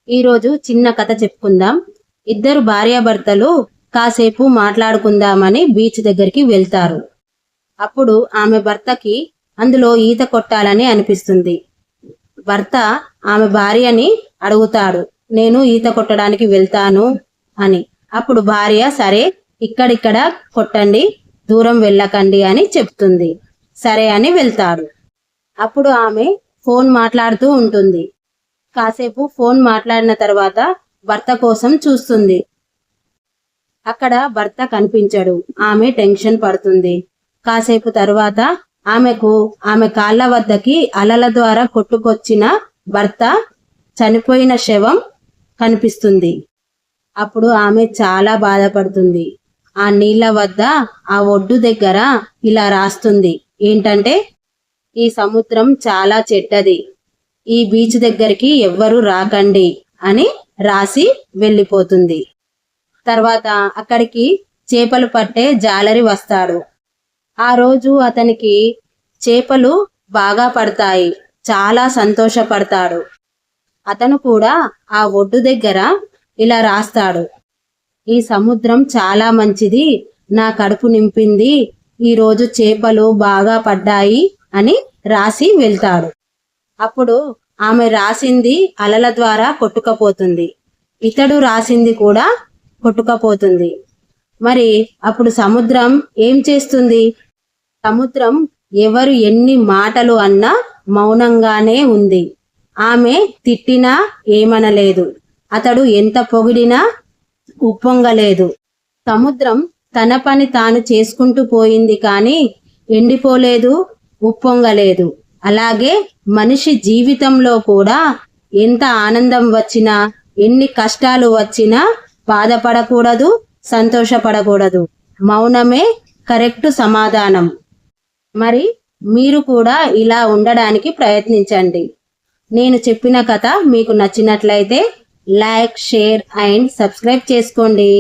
ఈరోజు చిన్న కథ చెప్పుకుందాం. ఇద్దరు భార్యాభర్తలు కాసేపు మాట్లాడుకుందామని బీచ్ దగ్గరికి వెళ్తారు. అప్పుడు ఆమె భర్తకి అందులో ఈత కొట్టాలని అనిపిస్తుంది. భర్త ఆమె భార్యని అడుగుతాడు, నేను ఈత కొట్టడానికి వెళ్తాను అని. అప్పుడు భార్య, సరే ఇక్కడిక్కడ కొట్టండి, దూరం వెళ్ళకండి అని చెప్తుంది. సరే అని వెళ్తాడు. అప్పుడు ఆమె ఫోన్ మాట్లాడుతూ ఉంటుంది. కాసేపు ఫోన్ మాట్లాడిన తర్వాత భర్త కోసం చూస్తుంది. అక్కడ భర్త కనిపించడు. ఆమె టెన్షన్ పడుతుంది. కాసేపు తర్వాత ఆమెకు ఆమె కాళ్ళ వద్దకి అలల ద్వారా కొట్టుకొచ్చిన భర్త చనిపోయిన శవం కనిపిస్తుంది. అప్పుడు ఆమె చాలా బాధపడుతుంది. ఆ నీళ్ల వద్ద ఆ ఒడ్డు దగ్గర ఇలా రాస్తుంది, ఏంటంటే, ఈ సముద్రం చాలా చెడ్డది, ఈ బీచ్ దగ్గరికి ఎవ్వరూ రాకండి అని రాసి వెళ్ళిపోతుంది. తర్వాత అక్కడికి చేపలు పట్టే జాలరి వస్తాడు. ఆ రోజు అతనికి చేపలు బాగా పడతాయి. చాలా సంతోషపడతాడు. అతను కూడా ఆ ఒడ్డు దగ్గర ఇలా రాస్తాడు, ఈ సముద్రం చాలా మంచిది, నా కడుపు నింపింది, ఈరోజు చేపలు బాగా పడ్డాయి అని రాసి వెళ్తాడు. అప్పుడు ఆమె రాసింది అలల ద్వారా కొట్టుకపోతుంది. ఇతడు రాసింది కూడా కొట్టుకపోతుంది. మరి అప్పుడు సముద్రం ఏం చేస్తుంది? సముద్రం ఎవరు ఎన్ని మాటలు అన్నా మౌనంగానే ఉంది. ఆమె తిట్టినా ఏమనలేదు. అతడు ఎంత పొగిడినా ఉప్పొంగలేదు. సముద్రం తన పని తాను చేసుకుంటూ పోయింది, కానీ ఎండిపోలేదు, ఉప్పొంగలేదు. అలాగే మనిషి జీవితంలో కూడా ఎంత ఆనందం వచ్చినా, ఎన్ని కష్టాలు వచ్చినా బాధపడకూడదు, సంతోషపడకూడదు. మౌనమే కరెక్ట్ సమాధానం. మరి మీరు కూడా ఇలా ఉండడానికి ప్రయత్నించండి. నేను చెప్పిన కథ మీకు నచ్చినట్లయితే లైక్, షేర్ అండ్ సబ్స్క్రైబ్ చేసుకోండి.